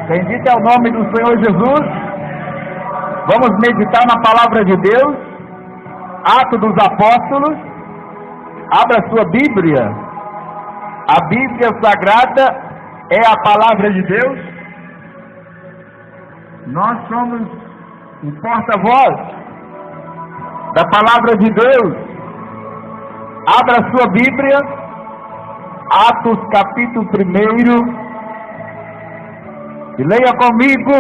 Bendito é o nome do Senhor Jesus. Vamos meditar na palavra de Deus. Atos dos Apóstolos. Abra sua Bíblia. A Bíblia Sagrada é a palavra de Deus. Nós somos o porta-voz da palavra de Deus. Abra sua Bíblia. Atos capítulo 1. E leia comigo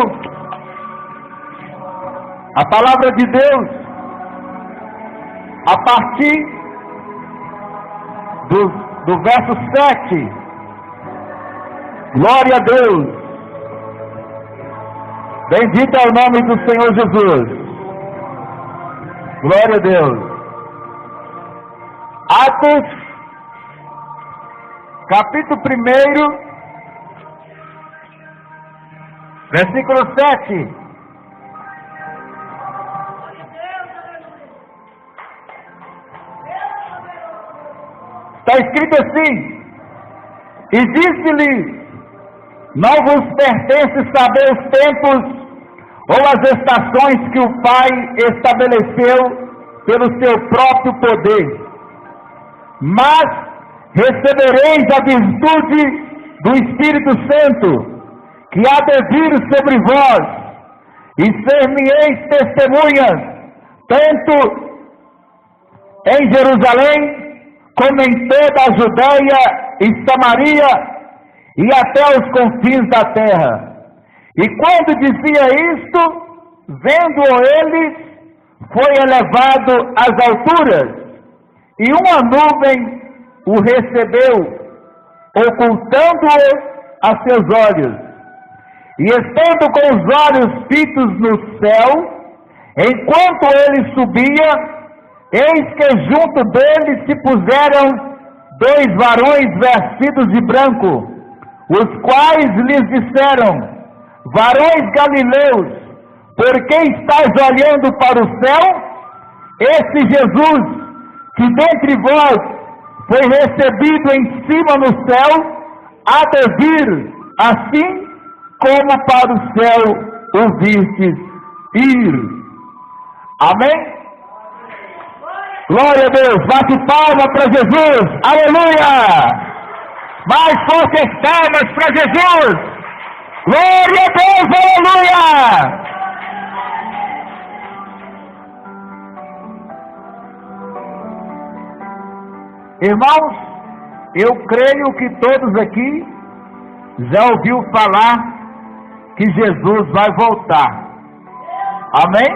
a palavra de Deus a partir do verso 7. Glória a Deus. Bendito é o nome do Senhor Jesus. Glória a Deus. Atos capítulo 1, versículo 7. Está escrito assim: e disse-lhe: não vos pertence saber os tempos ou as estações que o Pai estabeleceu pelo seu próprio poder, mas recebereis a virtude do Espírito Santo, que há de vir sobre vós, e ser-me-eis testemunhas, tanto em Jerusalém, como em toda a Judeia e Samaria, e até os confins da terra. E quando dizia isto, vendo-o eles, foi elevado às alturas, e uma nuvem o recebeu, ocultando-o a seus olhos. E estando com os olhos fitos no céu, enquanto ele subia, eis que junto dele se puseram 2 varões vestidos de branco, os quais lhes disseram: varões galileus, por que estáis olhando para o céu? Esse Jesus, que dentre vós foi recebido em cima no céu, há de vir assim como para o céu o vistes ir. Amém? Glória a Deus. Bate palma para Jesus. Aleluia. Mais fortes palmas para Jesus. Glória a Deus. Aleluia. Irmãos, eu creio que todos aqui já ouviu falar que Jesus vai voltar. Amém?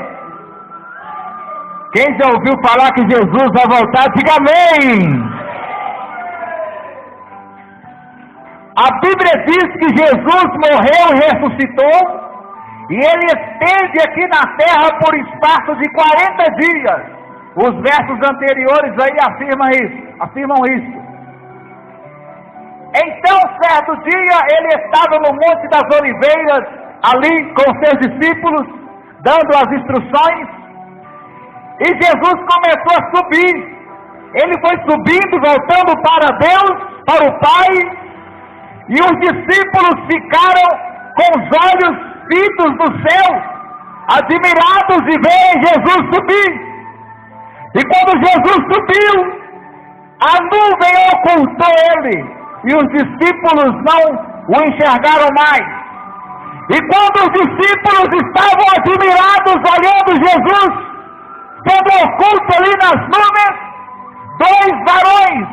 Quem já ouviu falar que Jesus vai voltar, diga amém. A Bíblia diz que Jesus morreu e ressuscitou, e ele esteve aqui na terra por espaço de 40 dias. Os versos anteriores aí afirmam isso. Então, certo dia, ele estava no Monte das Oliveiras, ali com seus discípulos, dando as instruções, e Jesus começou a subir. Ele foi subindo, voltando para Deus, para o Pai, e os discípulos ficaram com os olhos fitos no céu, admirados de ver Jesus subir. E quando Jesus subiu, a nuvem ocultou ele, e os discípulos não o enxergaram mais. E quando os discípulos estavam admirados olhando Jesus sendo oculto ali nas nuvens, 2 varões,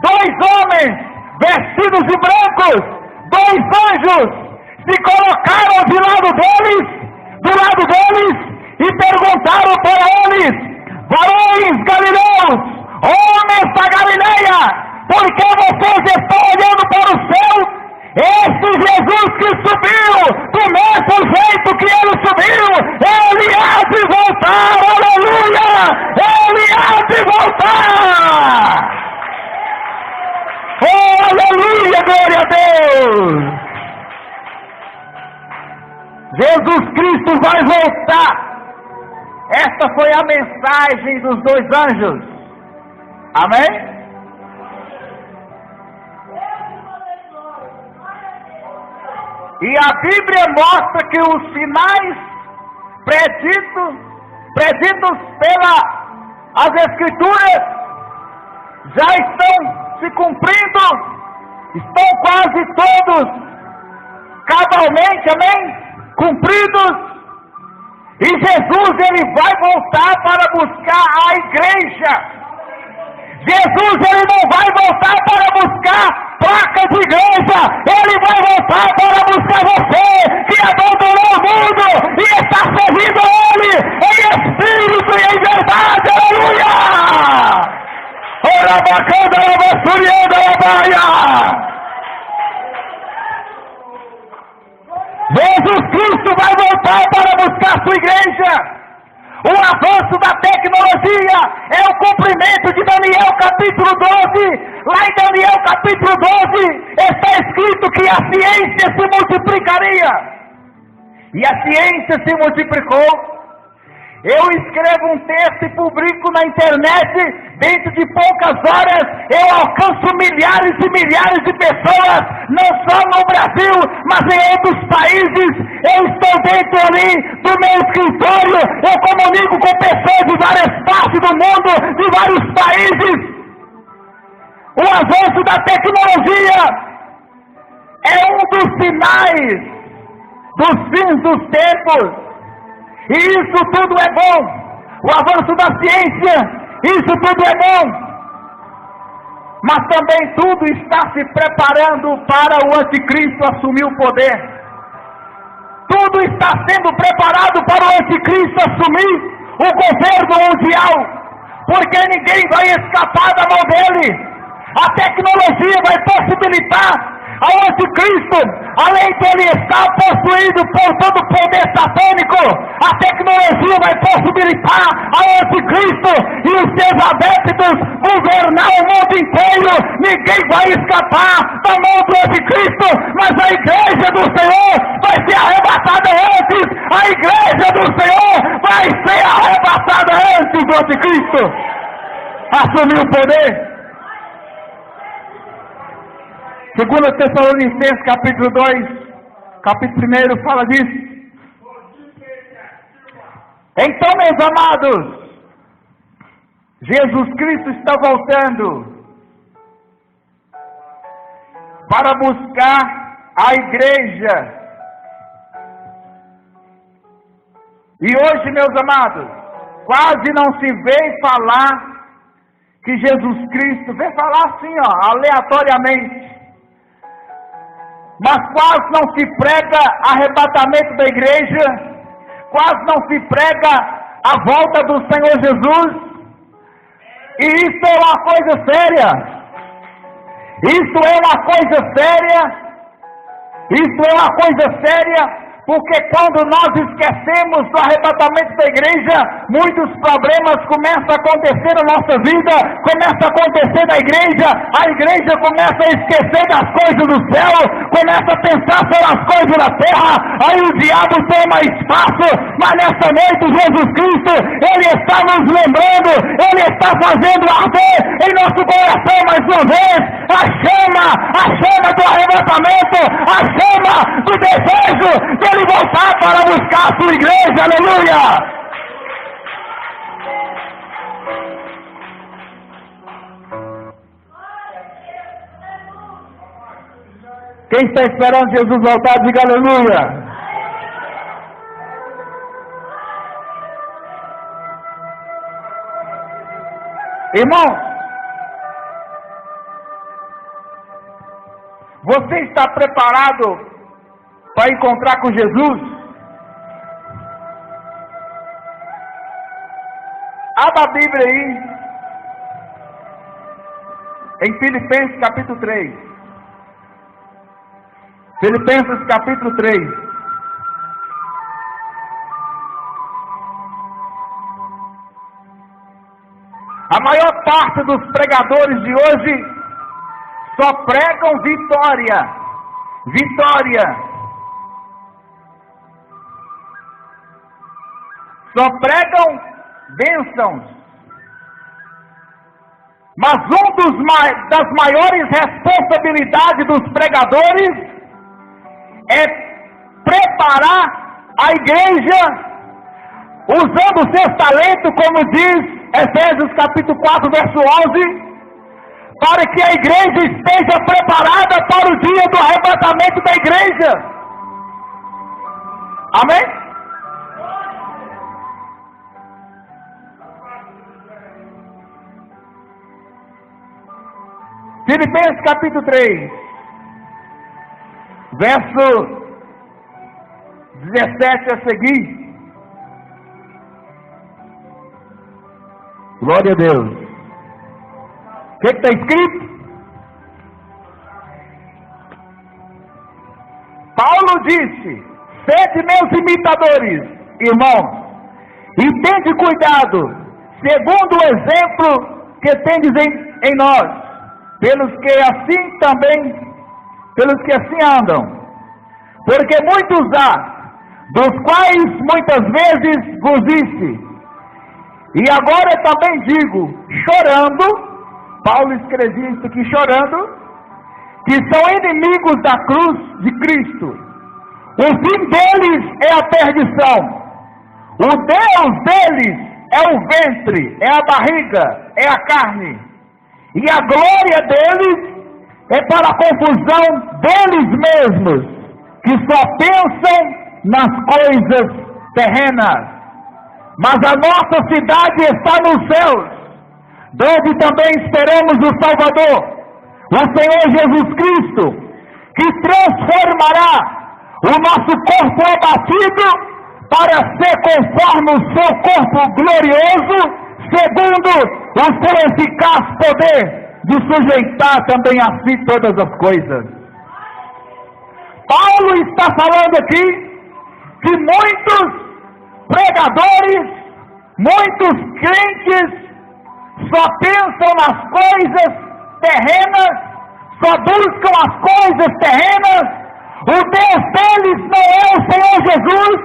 2 homens vestidos de brancos, 2 anjos se colocaram do lado deles e perguntaram para eles: varões galileus, homens da Galileia, por que vocês estão olhando para o céu? Esse Jesus que subiu, do mesmo jeito que ele subiu, ele há de voltar, aleluia! Ele há de voltar! Oh, aleluia, glória a Deus! Jesus Cristo vai voltar. Esta foi a mensagem dos 2 anjos. Amém? E a Bíblia mostra que os sinais preditos pelas Escrituras já estão se cumprindo, estão quase todos cabalmente, amém? Cumpridos. E Jesus, ele vai voltar para buscar a igreja. Jesus, ele não vai voltar para buscar placas de igreja, ele vai voltar para buscar você, que abandonou o mundo e está servindo a ele, em espírito e em verdade, aleluia! Ora bacana, ora surianda, ora Jesus Cristo vai voltar para buscar a sua igreja. O avanço da tecnologia é o cumprimento de Daniel capítulo 12. Lá em Daniel capítulo 12 está escrito que a ciência se multiplicaria. E a ciência se multiplicou. Eu escrevo um texto e publico na internet, dentro de poucas horas eu alcanço milhares e milhares de pessoas, não só no Brasil, mas em outros países. Eu estou dentro ali do meu escritório, eu comunico com pessoas de várias partes do mundo, de vários países. O avanço da tecnologia é um dos sinais dos fins dos tempos. E isso tudo é bom. O avanço da ciência, isso tudo é bom. Mas também tudo está se preparando para o anticristo assumir o poder. Tudo está sendo preparado para o anticristo assumir o governo mundial. Porque ninguém vai escapar da mão dele. A tecnologia vai possibilitar ao anticristo, além de ele estar possuído por todo o poder satânico, a tecnologia vai possibilitar ao anticristo e os seus adeptos governar o mundo inteiro. Ninguém vai escapar da mão do anticristo, mas a igreja do Senhor vai ser arrebatada antes. A igreja do Senhor vai ser arrebatada antes do anticristo assumir o poder. 2 Tessalonicenses capítulo 2, capítulo 1 fala disso. Então, meus amados, Jesus Cristo está voltando para buscar a igreja. E hoje, meus amados, quase não se vê falar que Jesus Cristo, vê falar assim, aleatoriamente. Mas quase não se prega arrebatamento da igreja, quase não se prega a volta do Senhor Jesus. E isso é uma coisa séria. Isso é uma coisa séria. Isso é uma coisa séria. Porque quando nós esquecemos do arrebatamento da igreja, muitos problemas começam a acontecer na nossa vida, começa a acontecer na igreja, a igreja começa a esquecer das coisas do céu, começa a pensar só nas coisas da terra, aí o diabo toma espaço. Mas nessa noite Jesus Cristo, ele está nos lembrando, ele está fazendo arder em nosso coração mais uma vez a chama do arrebatamento, a chama do desejo dele voltar para buscar a sua igreja, aleluia! Quem está esperando Jesus voltar, diga aleluia! Irmão, você está preparado para encontrar com Jesus? Abra a Bíblia aí, em Filipenses capítulo 3. Filipenses capítulo 3. A maior parte dos pregadores de hoje só pregam vitória. Vitória. Só pregam bênçãos. Mas das maiores responsabilidades dos pregadores é preparar a igreja, usando os seus talentos, como diz Efésios capítulo 4, verso 11, para que a igreja esteja preparada para o dia do arrebatamento da igreja. Amém? Filipenses capítulo 3, verso 17 a seguir. Glória a Deus. O que está escrito? Paulo disse: sede meus imitadores, irmãos, e tende cuidado, segundo o exemplo que tendes em nós, pelos que assim andam. Porque muitos há, dos quais muitas vezes vos disse, e agora também digo, chorando, Paulo escrevia isso aqui chorando, que são inimigos da cruz de Cristo. O fim deles é a perdição. O Deus deles é o ventre, é a barriga, é a carne. E a glória deles é para a confusão deles mesmos, que só pensam nas coisas terrenas. Mas a nossa cidade está nos céus, onde também esperamos o Salvador, o Senhor Jesus Cristo, que transformará o nosso corpo abatido para ser conforme o seu corpo glorioso, segundo o seu eficaz poder de sujeitar também a si todas as coisas. Paulo está falando aqui que muitos pregadores, muitos crentes só pensam nas coisas terrenas, só buscam as coisas terrenas. O Deus deles não é o Senhor Jesus.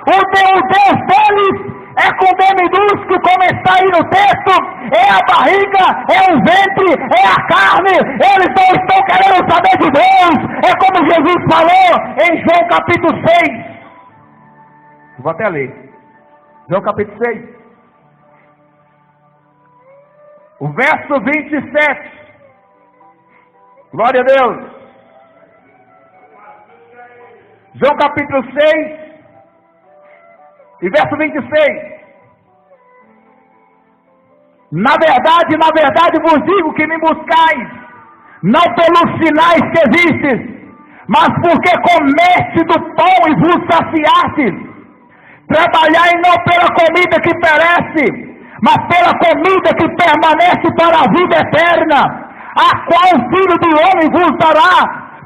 O Deus deles é com D minúsculo, como está aí no texto, é a barriga, é o ventre, é a carne. Eles não estão querendo saber de Deus. É como Jesus falou em João capítulo 6. Vou até ler. João capítulo 6, o verso 27, glória a Deus. João capítulo 6, e verso 26. Na verdade vos digo que me buscais, não pelos sinais que vistes, mas porque comeste do pão e vos saciastes. Trabalhai não pela comida que perece, mas pela comida que permanece para a vida eterna, a qual o Filho do Homem vos dará,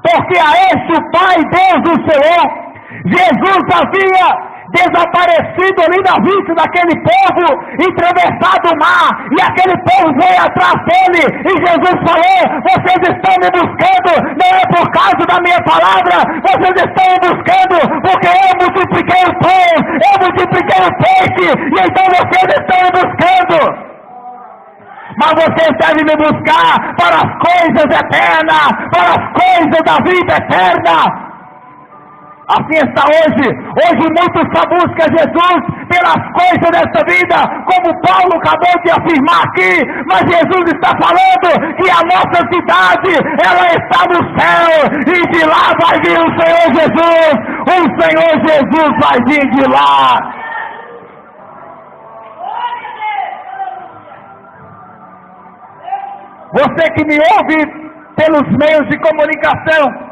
porque a este o Pai, Deus o Senhor. Jesus havia desaparecido ali na vista daquele povo e atravessado o mar, e aquele povo veio atrás dele, e Jesus falou: vocês estão me buscando, não é por causa da minha palavra, vocês estão me buscando porque eu multipliquei o pão, eu multipliquei o peixe, e então vocês estão me buscando. Mas vocês devem me buscar para as coisas eternas, para as coisas da vida eterna. Assim está hoje. Hoje muitos só buscam Jesus pelas coisas desta vida, como Paulo acabou de afirmar aqui. Mas Jesus está falando que a nossa cidade, ela está no céu, e de lá vai vir o Senhor Jesus. O Senhor Jesus vai vir de lá. Você que me ouve pelos meios de comunicação,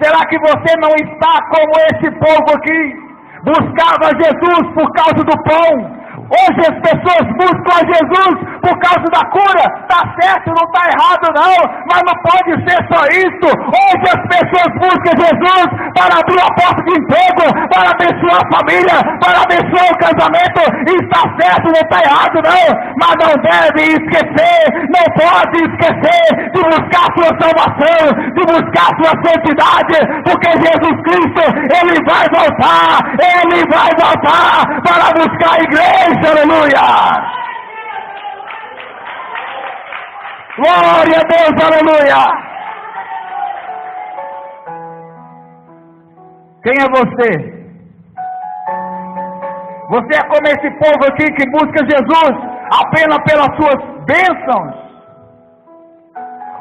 será que você não está como esse povo aqui? Buscava Jesus por causa do pão. Hoje as pessoas buscam a Jesus por causa da cura. Está certo, não está errado não, mas não pode ser só isso. Hoje as pessoas buscam Jesus para abrir a porta de emprego, para abençoar a família, para abençoar o casamento. E está certo, não está errado não, mas não deve esquecer, não pode esquecer de buscar a sua salvação, de buscar a sua santidade, porque Jesus Cristo, Ele vai voltar para buscar a igreja. Aleluia! Glória a Deus, aleluia! Quem é você? Você é como esse povo aqui que busca Jesus apenas pelas suas bênçãos?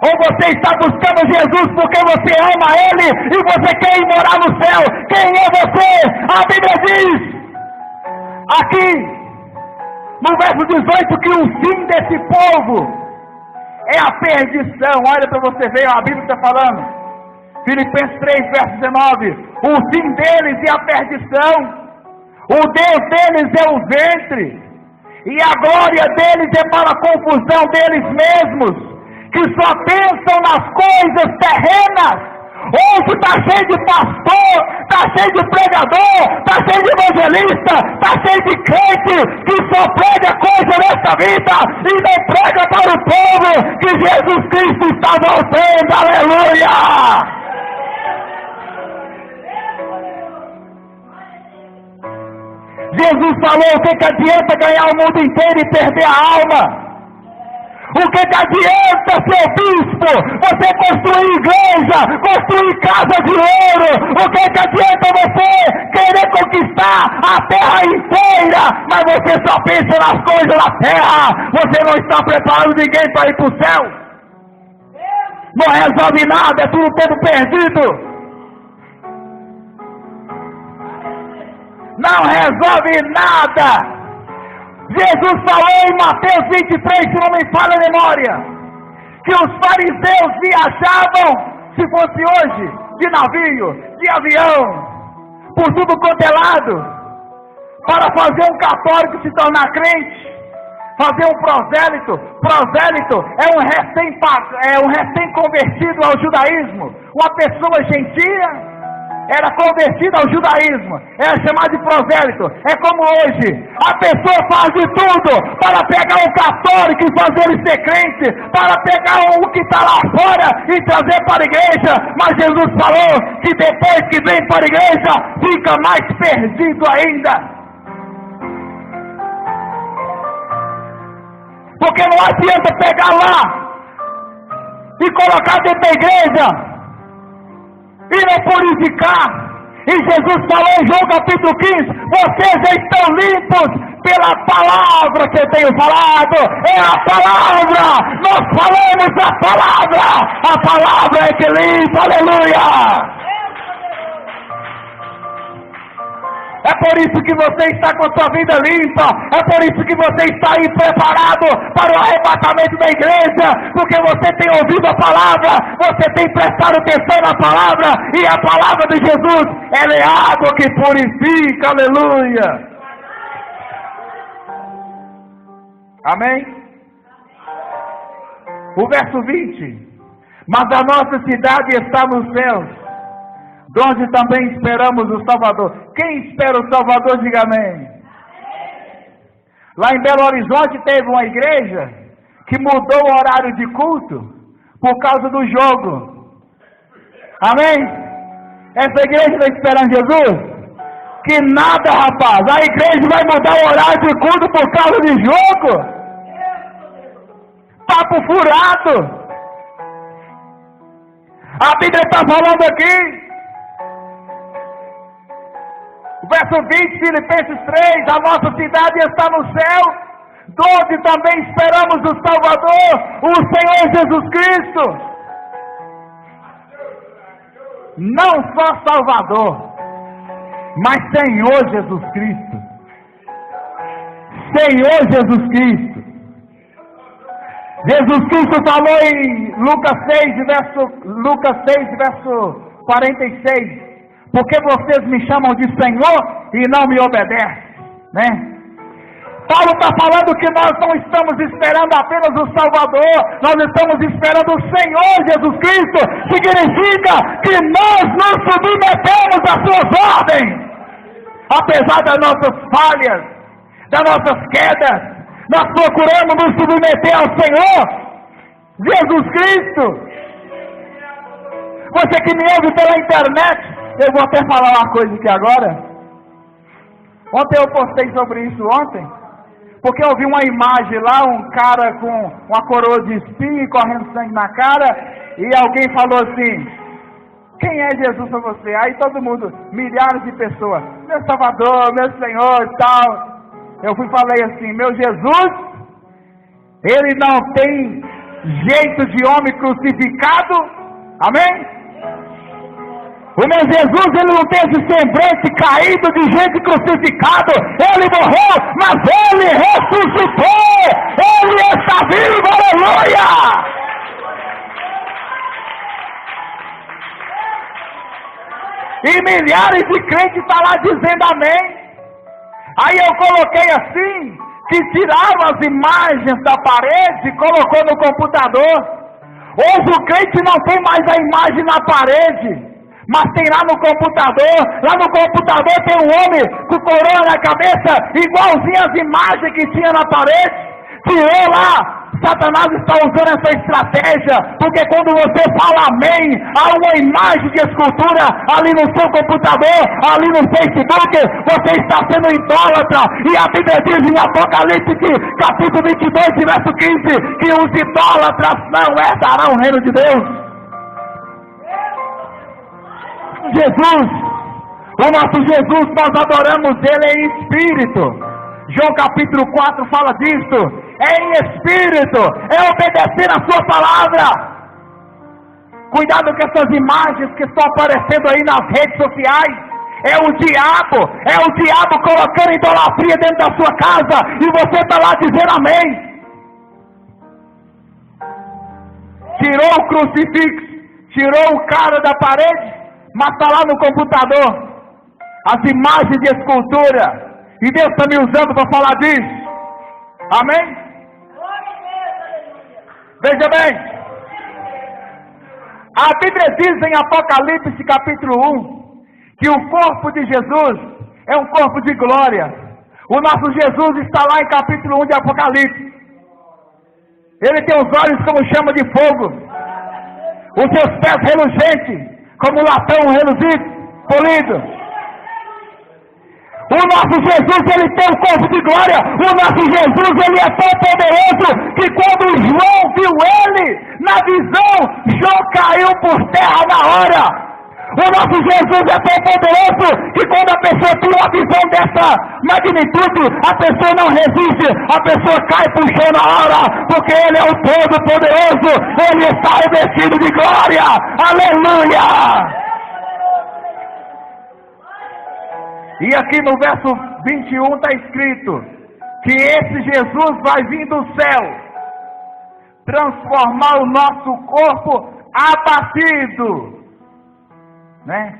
Ou você está buscando Jesus porque você ama Ele e você quer ir morar no céu? Quem é você? A Bíblia diz aqui no verso 18 que o fim desse povo é a perdição. Olha para você ver, a Bíblia está falando. Filipenses 3, verso 19. O fim deles é a perdição. O Deus deles é o ventre. E a glória deles é para a confusão deles mesmos, que só pensam nas coisas terrenas. Hoje está cheio de pastor, está cheio de pregador, está cheio de evangelista, está cheio de crente que só prega coisa nessa vida e não prega para o povo que Jesus Cristo está voltando. Aleluia! Jesus falou: o que adianta ganhar o mundo inteiro e perder a alma? O que adianta, seu bispo, você construir igreja, construir casa de ouro? O que adianta você querer conquistar a terra inteira, mas você só pensa nas coisas da terra? Você não está preparando ninguém para ir para o céu. Não resolve nada, é tudo tempo perdido. Não resolve nada. Jesus falou em Mateus 23, se não me falha a memória, que os fariseus viajavam, se fosse hoje, de navio, de avião, por tudo quanto é lado, para fazer um católico se tornar crente, fazer um prosélito. Prosélito é um recém-convertido ao judaísmo, uma pessoa gentia. Era convertida ao judaísmo, era chamado de prosélito. É como hoje, a pessoa faz de tudo para pegar um católico e fazer ele ser crente, para pegar um que está lá fora e trazer para a igreja. Mas Jesus falou que depois que vem para a igreja, fica mais perdido ainda. Porque não adianta pegar lá e colocar dentro da igreja e não purificar. E Jesus falou em João capítulo 15: vocês já estão limpos pela palavra que eu tenho falado. É a palavra, nós falamos a palavra é que limpa. Aleluia. É por isso que você está com a sua vida limpa. É por isso que você está aí preparado para o arrebatamento da igreja. Porque você tem ouvido a palavra, você tem prestado atenção na palavra. E a palavra de Jesus, ela é água que purifica. Aleluia. Amém? O verso 20. Mas a nossa cidade está nos céus, de onde também esperamos o Salvador. Quem espera o Salvador, diga amém. Lá em Belo Horizonte teve uma igreja que mudou o horário de culto por causa do jogo. Amém? Essa igreja está esperando Jesus? Que nada, rapaz. A igreja vai mudar o horário de culto por causa de jogo? Papo furado. A Bíblia está falando aqui. Verso 20, Filipenses 3, a nossa cidade está no céu, onde também esperamos o Salvador, o Senhor Jesus Cristo. Não só Salvador, mas Senhor Jesus Cristo. Senhor Jesus Cristo. Jesus Cristo falou em Lucas 6, verso 46. Porque vocês me chamam de Senhor e não me obedecem, né? Paulo está falando que nós não estamos esperando apenas o Salvador, nós estamos esperando o Senhor Jesus Cristo. Significa que nós nos submetemos às suas ordens, apesar das nossas falhas, das nossas quedas. Nós procuramos nos submeter ao Senhor Jesus Cristo. Você que me ouve pela internet, eu vou até falar uma coisa aqui agora. Ontem eu postei sobre isso porque eu vi uma imagem lá, um cara com uma coroa de espinho e correndo sangue na cara, e alguém falou assim: Quem é Jesus para você? Aí todo mundo, milhares de pessoas, meu Salvador, meu Senhor e tal. Eu fui e falei assim, meu Jesus, ele não tem jeito de homem crucificado, amém? O meu Jesus, ele não tem esse semblante caído de gente crucificado. Ele morreu, mas ele ressuscitou. Ele está vivo, aleluia! E milhares de crentes estão lá dizendo amém. Aí eu coloquei assim, que tiraram as imagens da parede e colocou no computador. Hoje o crente não tem mais a imagem na parede, mas tem lá no computador. Lá no computador tem um homem com coroa na cabeça, igualzinho as imagens que tinha na parede. Tirou lá. Satanás está usando essa estratégia, porque quando você fala amém, há uma imagem de escultura ali no seu computador, ali no Facebook, você está sendo idólatra. E a Bíblia diz em Apocalipse, capítulo 22, verso 15, que os idólatras não herdarão o reino de Deus. Jesus, o nosso Jesus, nós adoramos Ele em espírito. João capítulo 4 fala disso, é em espírito, é obedecer a sua palavra. Cuidado com essas imagens que estão aparecendo aí nas redes sociais. É o diabo colocando idolatria dentro da sua casa, e você está lá dizendo amém. Tirou o crucifixo, tirou o cara da parede, mas está lá no computador, as imagens de escultura. E Deus está me usando para falar disso. Amém? Veja bem. A Bíblia diz em Apocalipse capítulo 1, que o corpo de Jesus é um corpo de glória. O nosso Jesus está lá em capítulo 1 de Apocalipse. Ele tem os olhos como chama de fogo. Os seus pés reluzentes, como latão reluzido, polido. O nosso Jesus, ele tem um corpo de glória. O nosso Jesus, ele é tão poderoso que quando João viu ele na visão, João caiu por terra na hora. O nosso Jesus é tão poderoso que quando a pessoa tem uma visão dessa magnitude, a pessoa não resiste, a pessoa cai por chão na hora, porque ele é o Todo-Poderoso, ele está revestido de glória. Aleluia! E aqui no verso 21 está escrito que esse Jesus vai vir do céu transformar o nosso corpo abatido, né?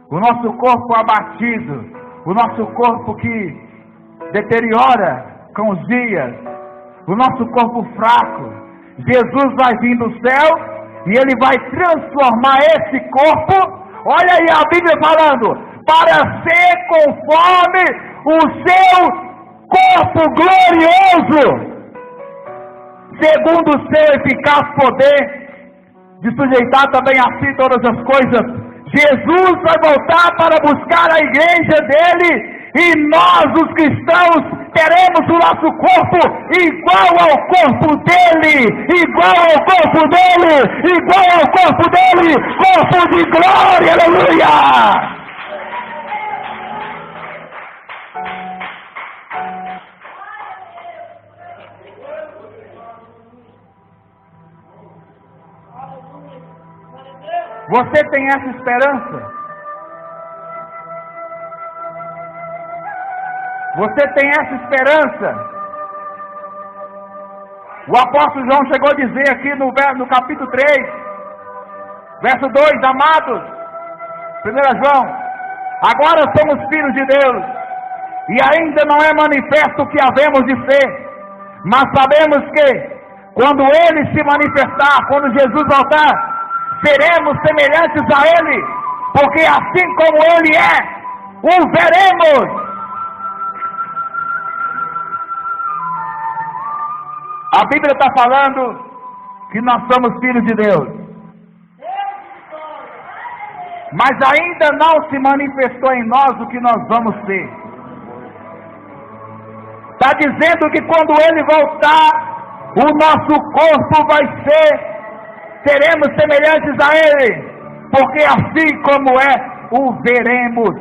O nosso corpo abatido, o nosso corpo que deteriora com os dias, o nosso corpo fraco. Jesus vai vir do céu e ele vai transformar esse corpo. Olha aí a Bíblia falando, para ser conforme o seu corpo glorioso, segundo o seu eficaz poder, de sujeitar também a si todas as coisas. Jesus vai voltar para buscar a igreja dele, e nós, os cristãos, teremos o nosso corpo igual ao corpo dele, igual ao corpo dele, igual ao corpo dele, corpo de glória, aleluia! Você tem essa esperança? Você tem essa esperança? O apóstolo João chegou a dizer aqui no capítulo 3, verso 2, amados, 1 João, agora somos filhos de Deus, e ainda não é manifesto o que havemos de ser, mas sabemos que, quando Ele se manifestar, quando Jesus voltar, seremos semelhantes a Ele, porque assim como Ele é, o veremos. A Bíblia está falando que nós somos filhos de Deus, mas ainda não se manifestou em nós o que nós vamos ser. Está dizendo que quando Ele voltar, o nosso corpo vai ser, seremos semelhantes a Ele, porque assim como é, o veremos.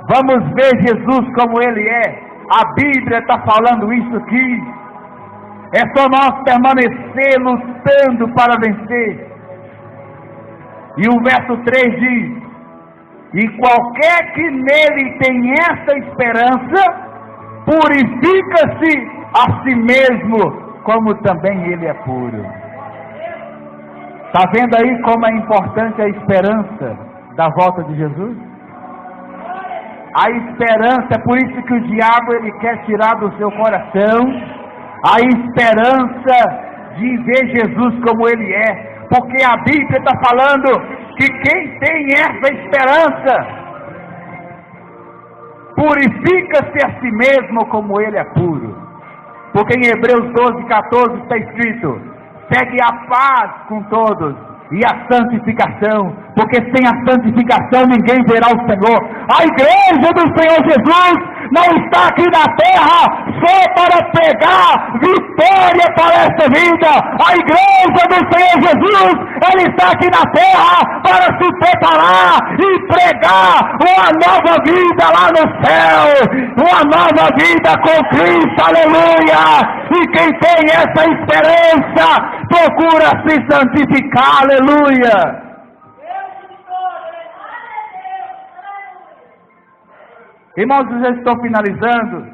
Vamos ver Jesus como Ele é. A Bíblia está falando isso aqui. É só nós permanecer lutando para vencer. E o verso 3 diz: e qualquer que nele tem essa esperança, purifica-se a si mesmo, como também ele é puro. Está vendo aí como é importante a esperança da volta de Jesus? A esperança, é por isso que o diabo ele quer tirar do seu coração a esperança de ver Jesus como Ele é, porque a Bíblia está falando que quem tem essa esperança purifica-se a si mesmo como Ele é puro. Porque em Hebreus 12:14 está escrito: segue a paz com todos e a santificação, porque sem a santificação ninguém verá o Senhor. A igreja do Senhor Jesus não está aqui na terra só para pregar vitória para esta vida. A igreja do Senhor Jesus, ela está aqui na terra para se preparar e pregar uma nova vida lá no céu, uma nova vida com Cristo, aleluia. E quem tem essa esperança procura se santificar, aleluia. Irmãos, eu já estou finalizando,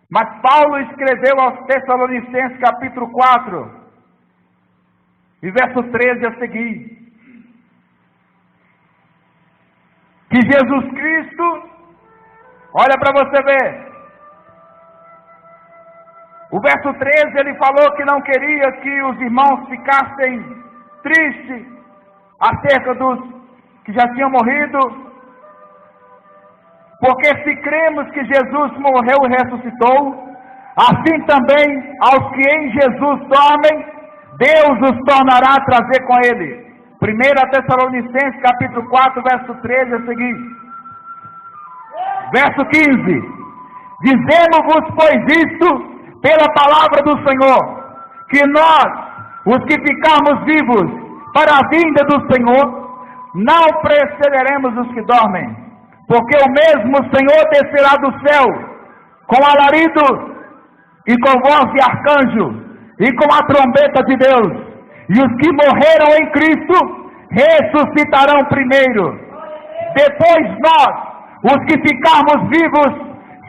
mas Paulo escreveu aos Tessalonicenses capítulo 4 e verso 13 a seguir, que Jesus Cristo, olha para você ver, o verso 13 ele falou que não queria que os irmãos ficassem tristes acerca dos que já tinham morrido, porque se cremos que Jesus morreu e ressuscitou, assim também aos que em Jesus dormem, Deus os tornará a trazer com Ele. 1 Tessalonicenses capítulo 4, verso 13 a seguir. Verso 15. Dizemos-vos, pois, isto pela palavra do Senhor, que nós, os que ficarmos vivos para a vinda do Senhor, não precederemos os que dormem. Porque o mesmo Senhor descerá do céu, com alarido, e com voz de arcanjo, e com a trombeta de Deus, e os que morreram em Cristo, ressuscitarão primeiro. Depois nós, os que ficarmos vivos,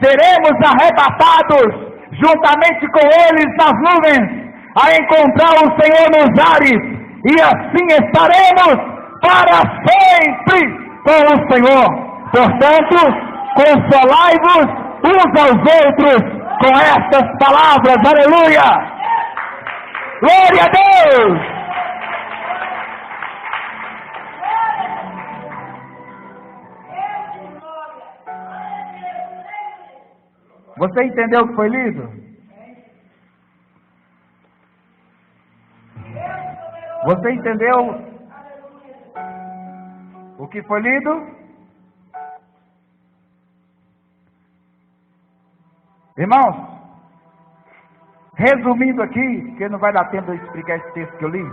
seremos arrebatados, juntamente com eles nas nuvens, a encontrar o Senhor nos ares, e assim estaremos para sempre com o Senhor. Portanto, consolai-vos uns aos outros com estas palavras, aleluia! Glória a Deus! Você entendeu o que foi lido? Você entendeu o que foi lido? Irmãos, resumindo aqui, porque não vai dar tempo de eu explicar esse texto que eu li.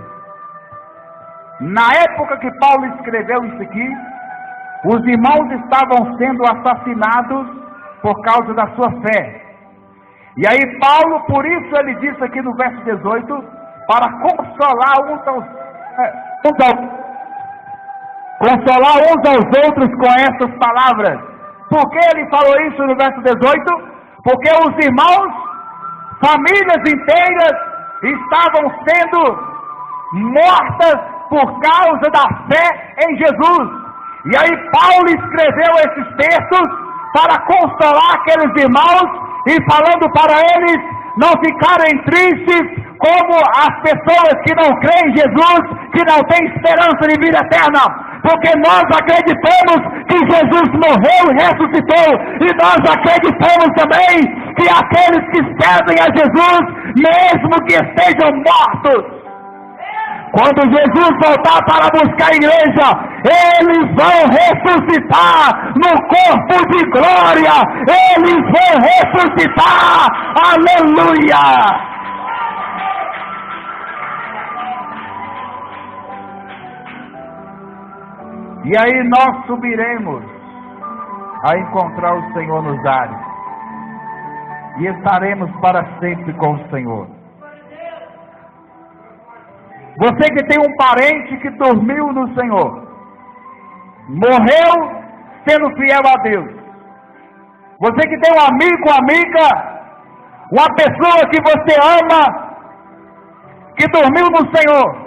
Na época que Paulo escreveu isso aqui, os irmãos estavam sendo assassinados por causa da sua fé. E aí Paulo, por isso ele disse aqui no verso 18, para consolar uns aos outros com essas palavras. Por que ele falou isso no verso 18? Porque os irmãos, famílias inteiras, estavam sendo mortas por causa da fé em Jesus. E aí Paulo escreveu esses textos para consolar aqueles irmãos e falando para eles não ficarem tristes como as pessoas que não creem em Jesus, que não têm esperança de vida eterna. Porque nós acreditamos que Jesus morreu e ressuscitou, e nós acreditamos também que aqueles que servem a Jesus, mesmo que estejam mortos, quando Jesus voltar para buscar a igreja, eles vão ressuscitar no corpo de glória, eles vão ressuscitar, aleluia! E aí nós subiremos a encontrar o Senhor nos ares. E estaremos para sempre com o Senhor. Você que tem um parente que dormiu no Senhor, morreu sendo fiel a Deus. Você que tem um amigo, amiga, uma pessoa que você ama, que dormiu no Senhor,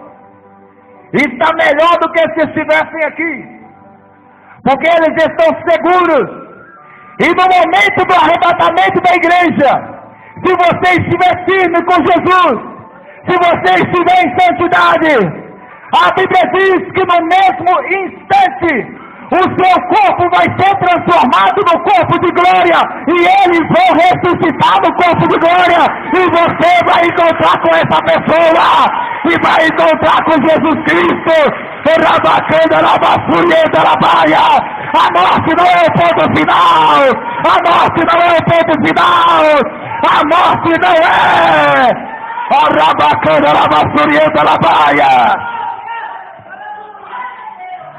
e está melhor do que se estivessem aqui, porque eles estão seguros. E no momento do arrebatamento da igreja, se você estiver firme com Jesus, se você estiver em santidade, a Bíblia diz que no mesmo instante o seu corpo vai ser transformado no corpo de glória, e eles vão ressuscitar no corpo de glória, e você vai encontrar com essa pessoa, e vai encontrar com Jesus Cristo. A morte não é o ponto final, a morte não é o ponto final, a morte não é.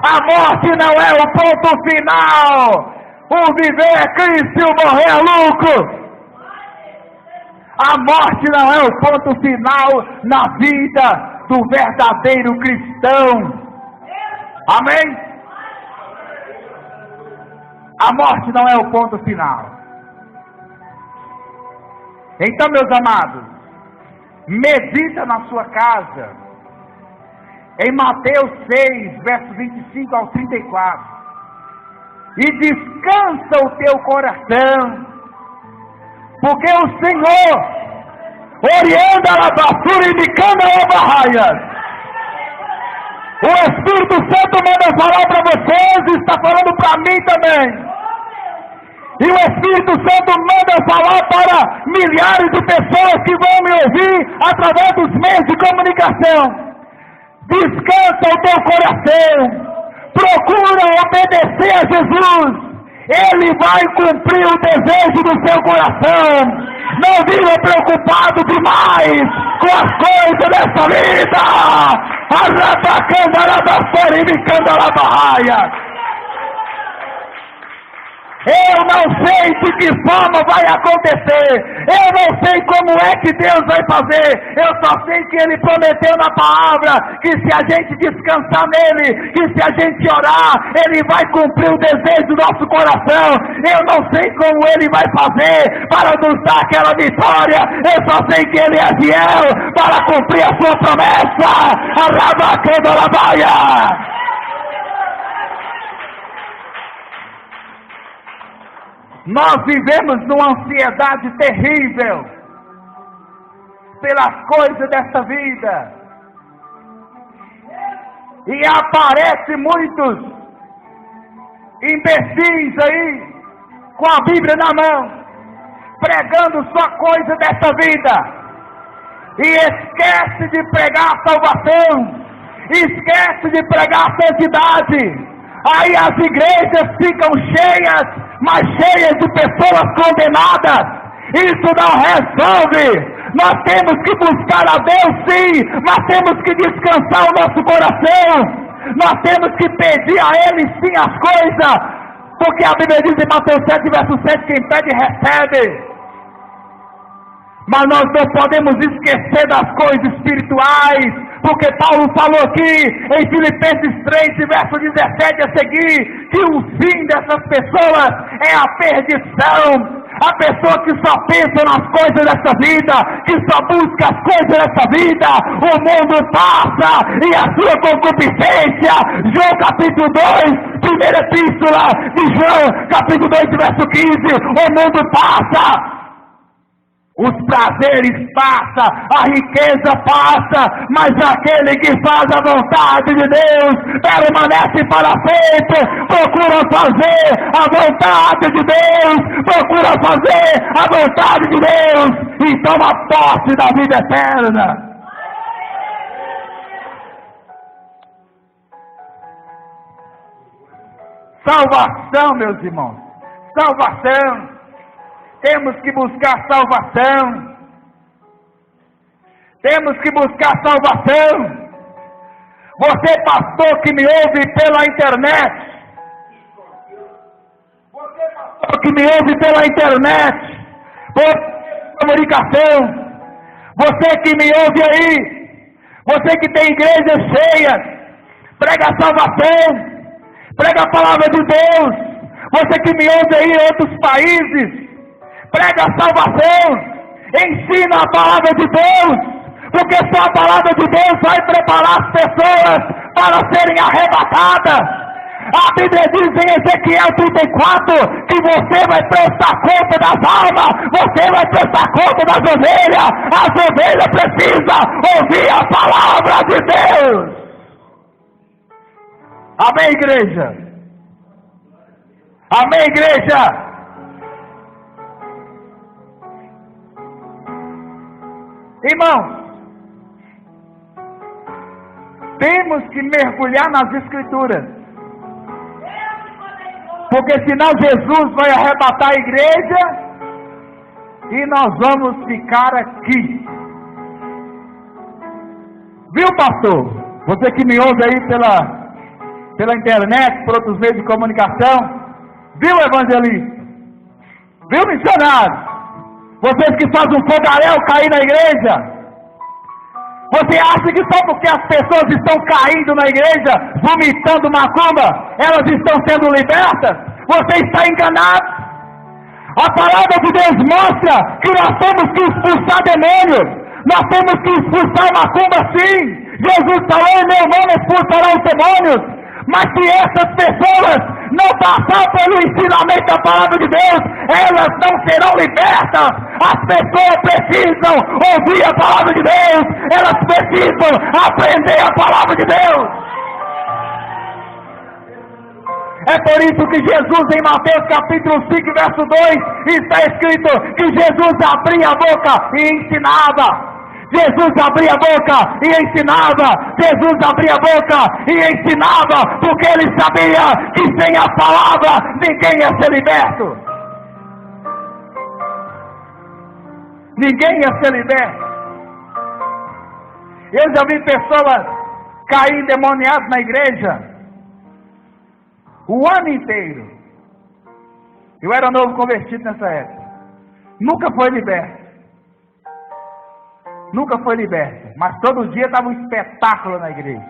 A morte não é o ponto final. O viver é Cristo e o morrer é lucro. A morte não é o ponto final na vida do verdadeiro cristão. Amém? A morte não é o ponto final. Então, meus amados, medita na sua casa em Mateus 6, versos 25 ao 34, e descansa o teu coração, porque o Senhor orienta a basura e indicando a barraia. O Espírito Santo manda falar para vocês e está falando para mim também. E o Espírito Santo manda falar para milhares de pessoas que vão me ouvir através dos meios de comunicação. Descansa o teu coração, procura obedecer a Jesus, Ele vai cumprir o desejo do seu coração. Não viva preocupado demais com as coisas dessa vida. Eu não sei de que forma vai acontecer, eu não sei como é que Deus vai fazer, eu só sei que Ele prometeu na palavra, que se a gente descansar nele, que se a gente orar, Ele vai cumprir o desejo do nosso coração. Eu não sei como Ele vai fazer para nos dar aquela vitória, eu só sei que Ele é fiel para cumprir a sua promessa. Arabacandarabaia. Nós vivemos numa ansiedade terrível pelas coisas dessa vida, e aparecem muitos imbecis aí com a Bíblia na mão, pregando só coisa dessa vida, e esquece de pregar a salvação, esquece de pregar a santidade. Aí as igrejas ficam cheias, mas cheias de pessoas condenadas. Isso não resolve. Nós temos que buscar a Deus sim, mas temos que descansar o nosso coração. Nós temos que pedir a Ele sim as coisas, porque a Bíblia diz em Mateus 7, verso 7, quem pede recebe. Mas nós não podemos esquecer das coisas espirituais, porque Paulo falou aqui em Filipenses 3, verso 17 a seguir, que o fim dessas pessoas é a perdição. A pessoa que só pensa nas coisas dessa vida, que só busca as coisas dessa vida, o mundo passa e a sua concupiscência. João capítulo 2, primeira epístola de João, capítulo 2, verso 15, o mundo passa. Os prazeres passam, a riqueza passa, mas aquele que faz a vontade de Deus permanece para sempre. Procura fazer a vontade de Deus, procura fazer a vontade de Deus e toma posse da vida eterna. Salvação, meus irmãos, salvação. Temos que buscar salvação. Temos que buscar salvação. Você, pastor, que me ouve pela internet. Você, pastor, que me ouve pela internet. Por comunicação. Você que me ouve aí. Você que tem igreja cheia. Prega a salvação. Prega a palavra de Deus. Você que me ouve aí em outros países. Prega a salvação. Ensina a palavra de Deus. Porque só a palavra de Deus vai preparar as pessoas para serem arrebatadas. A Bíblia diz em Ezequiel 34 que você vai prestar conta das almas, você vai prestar conta das ovelhas. As ovelhas precisam ouvir a palavra de Deus. Amém, igreja? Amém, igreja? Irmãos, temos que mergulhar nas Escrituras, porque senão Jesus vai arrebatar a igreja e nós vamos ficar aqui. Viu, pastor? Você que me ouve aí pela internet, por outros meios de comunicação, viu, evangelista? Viu, missionário? Vocês que fazem um fogaréu cair na igreja? Você acha que só porque as pessoas estão caindo na igreja, vomitando macumba, elas estão sendo libertas? Você está enganado. A palavra de Deus mostra que nós temos que expulsar demônios. Nós temos que expulsar macumba, sim. Jesus falou: em meu nome expulsarão os demônios. Mas se essas pessoas não passar pelo ensinamento da palavra de Deus, elas não serão libertas. As pessoas precisam ouvir a palavra de Deus, elas precisam aprender a palavra de Deus. É por isso que Jesus, em Mateus capítulo 5, verso 2, está escrito que Jesus abria a boca e ensinava. Jesus abria a boca e ensinava. Jesus abria a boca e ensinava, porque ele sabia que sem a palavra ninguém ia ser liberto. Ninguém ia ser liberto. Eu já vi pessoas cair endemoniadas na igreja o ano inteiro. Eu era novo convertido nessa época. Nunca foi liberto. Nunca foi liberto, mas todo dia estava um espetáculo na igreja.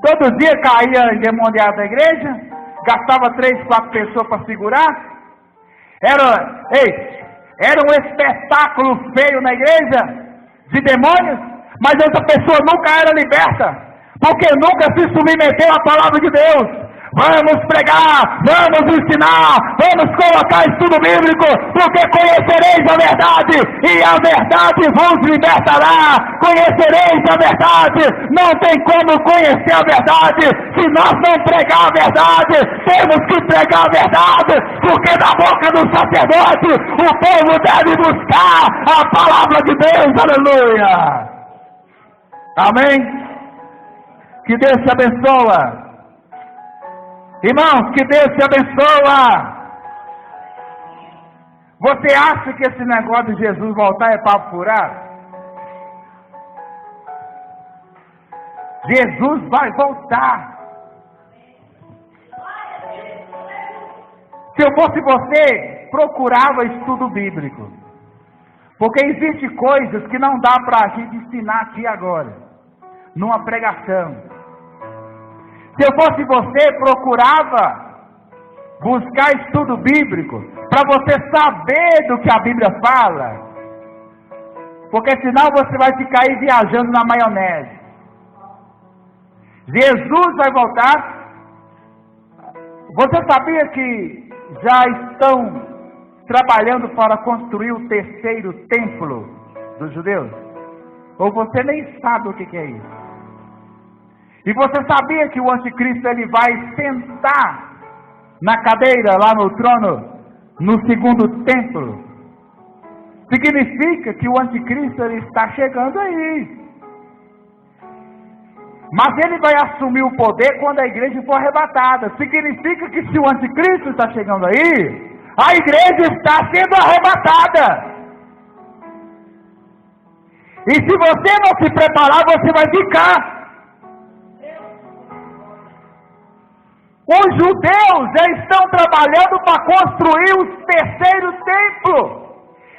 Todo dia caía endemoniado na igreja, gastava 3, 4 pessoas para segurar. Era um espetáculo feio na igreja, de demônios, mas essa pessoa nunca era liberta, porque nunca se submeteu à palavra de Deus. Vamos pregar, vamos ensinar, vamos colocar estudo bíblico, porque conhecereis a verdade, e a verdade vos libertará. Conhecereis a verdade. Não tem como conhecer a verdade se nós não pregar a verdade. Temos que pregar a verdade, porque da boca do sacerdote o povo deve buscar a palavra de Deus. Aleluia. Amém? Que Deus te abençoe. Irmãos, que Deus te abençoe. Você acha que esse negócio de Jesus voltar é papo furado? Jesus vai voltar. Se eu fosse você, procurava estudo bíblico. Porque existem coisas que não dá para a gente ensinar aqui agora, numa pregação. Se eu fosse você, procurava buscar estudo bíblico, para você saber do que a Bíblia fala, porque senão você vai ficar aí viajando na maionese. Jesus vai voltar. Você sabia que já estão trabalhando para construir o 3º templo dos judeus? Ou você nem sabe o que é isso? E você sabia que o anticristo ele vai sentar na cadeira lá no trono, no 2º templo? Significa que o anticristo ele está chegando aí. Mas ele vai assumir o poder quando a igreja for arrebatada. Significa que se o anticristo está chegando aí, a igreja está sendo arrebatada. E se você não se preparar, você vai ficar. Os judeus já estão trabalhando para construir o terceiro templo.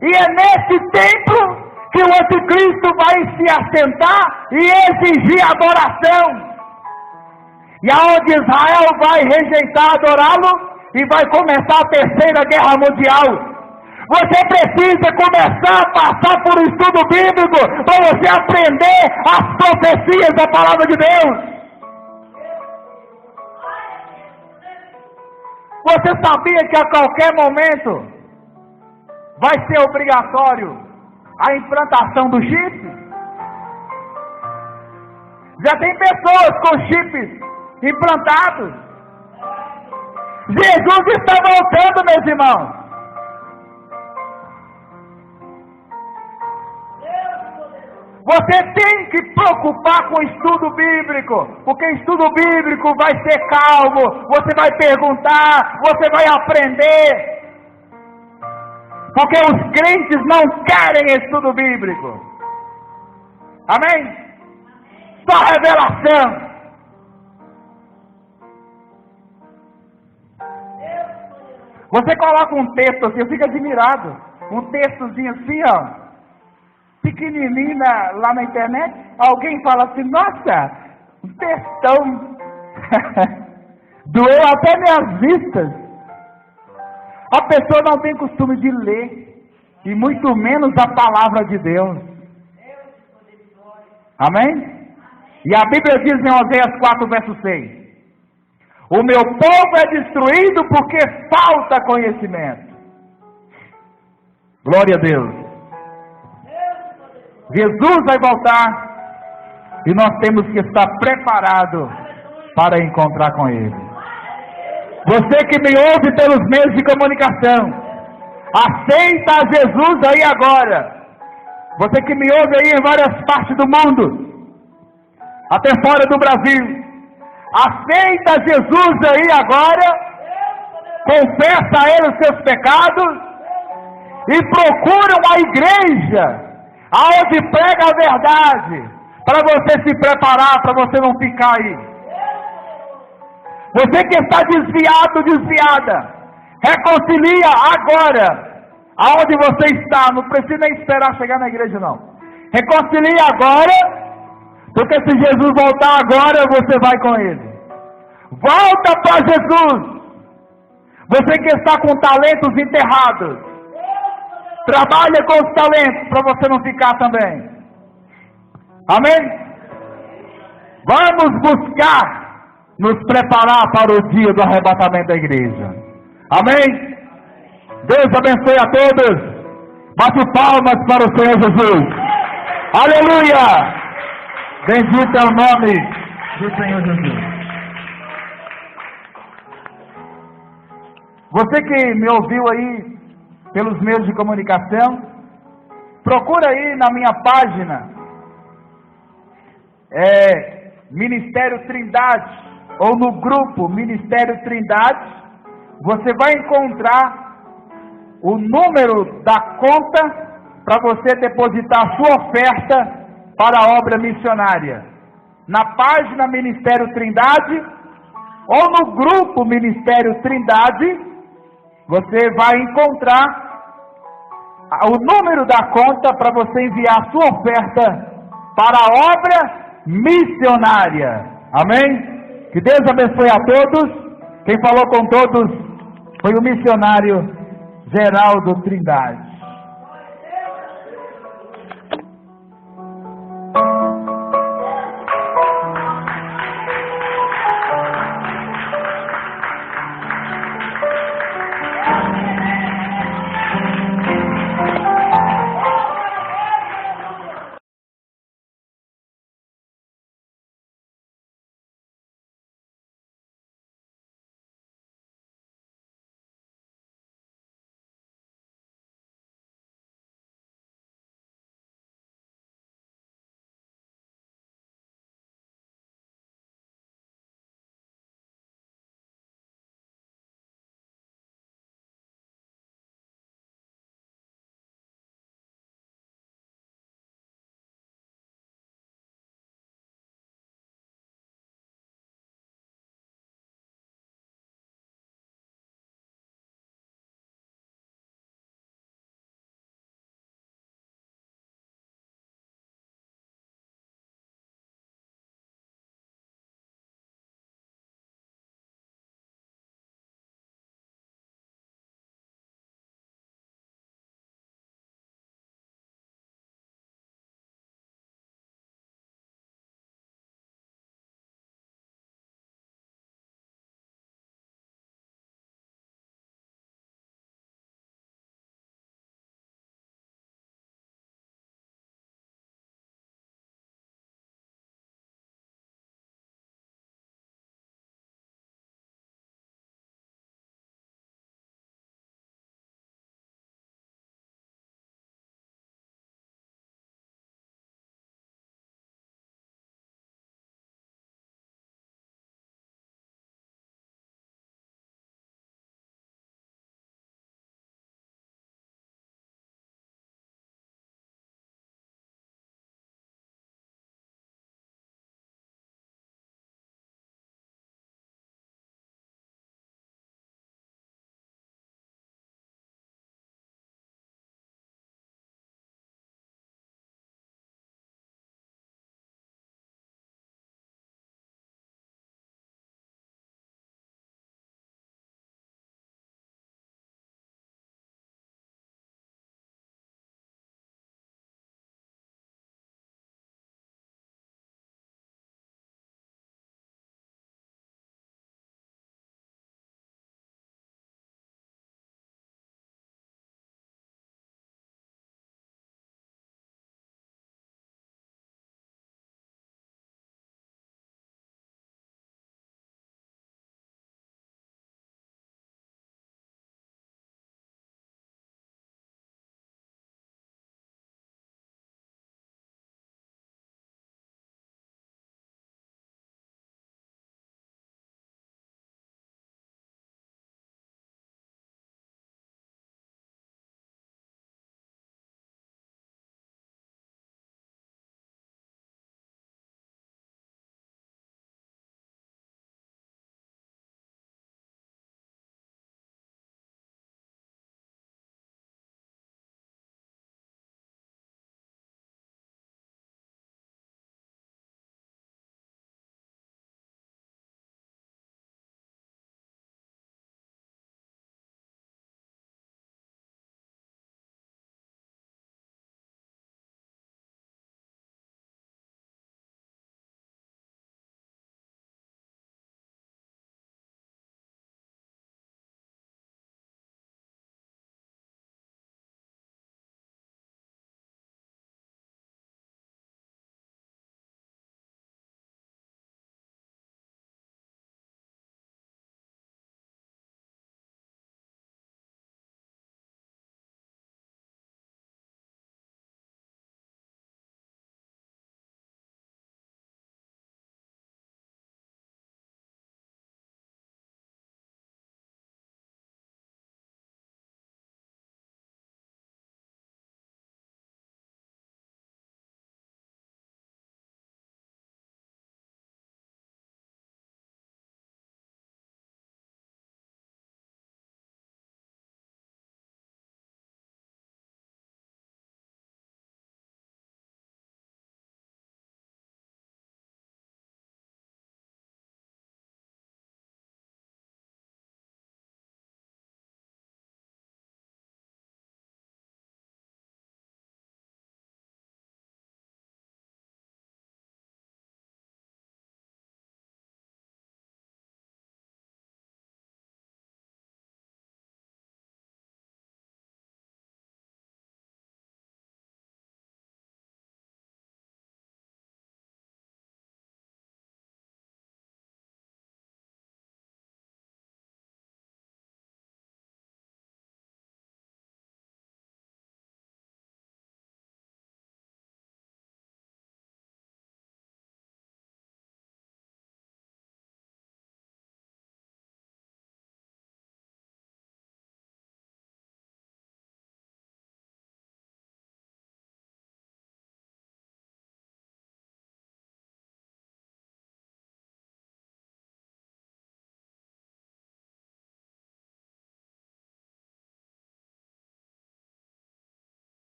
E é nesse templo que o anticristo vai se assentar e exigir adoração. E aonde Israel vai rejeitar adorá-lo e vai começar a terceira guerra mundial. Você precisa começar a passar por um estudo bíblico para você aprender as profecias da palavra de Deus. Você sabia que a qualquer momento vai ser obrigatório a implantação do chip? Já tem pessoas com chips implantados. Jesus está voltando, meus irmãos. Você tem que preocupar com o estudo bíblico, porque estudo bíblico vai ser calmo, você vai perguntar, você vai aprender, porque os crentes não querem estudo bíblico. Amém? Só revelação. Você coloca um texto assim, eu fico admirado, um textozinho assim, ó, pequenininho lá na internet, alguém fala assim, nossa, um textão, doeu até minhas vistas. A pessoa não tem costume de ler, e muito menos a palavra de Deus. Amém? E a Bíblia diz em Oséias 4, verso 6, o meu povo é destruído porque falta conhecimento. Glória a Deus. Jesus vai voltar e nós temos que estar preparados para encontrar com Ele. Você que me ouve pelos meios de comunicação, aceita a Jesus aí agora. Você que me ouve aí em várias partes do mundo, até fora do Brasil, aceita Jesus aí agora, confessa a Ele os seus pecados e procura uma igreja aonde prega a verdade, para você se preparar, para você não ficar aí. Você que está desviado, desviada, reconcilia agora, aonde você está, não precisa nem esperar chegar na igreja não. Reconcilia agora, porque se Jesus voltar agora, você vai com Ele. Volta para Jesus. Você que está com talentos enterrados, trabalha com os talentos para você não ficar também. Amém? Vamos buscar nos preparar para o dia do arrebatamento da igreja. Amém? Deus abençoe a todos. Bate palmas para o Senhor Jesus. Aleluia! Bendito é o nome do Senhor Jesus. Você que me ouviu aí pelos meios de comunicação, procura aí na minha página, Ministério Trindade, ou no grupo Ministério Trindade, você vai encontrar o número da conta para você depositar a sua oferta para a obra missionária. Na página Ministério Trindade, ou no grupo Ministério Trindade, você vai encontrar o número da conta para você enviar a sua oferta para a obra missionária. Amém? Que Deus abençoe a todos. Quem falou com todos foi o missionário Geraldo Trindade.